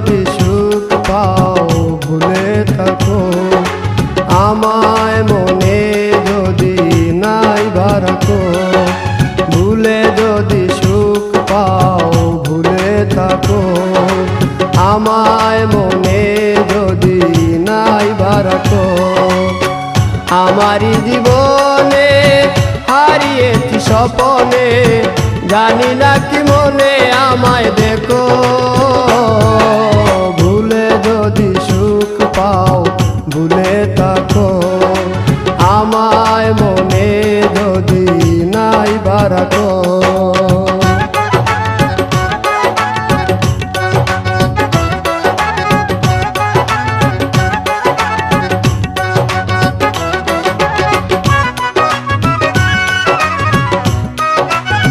যদি সুখ পাও ভুলে থাকো আমায় মনে যদি নাই বারাকো ভুলে যদি সুখ পাও ভুলে থাকো আমায় মনে যদি নাই বারাকো আমারি জীবনে হারিয়েছি স্বপনে জানি না কি মনে আমায় দেখো ভুলে যদি সুখ পাও ভুলে থাকো আমায় মনে যদি নাই বারাকো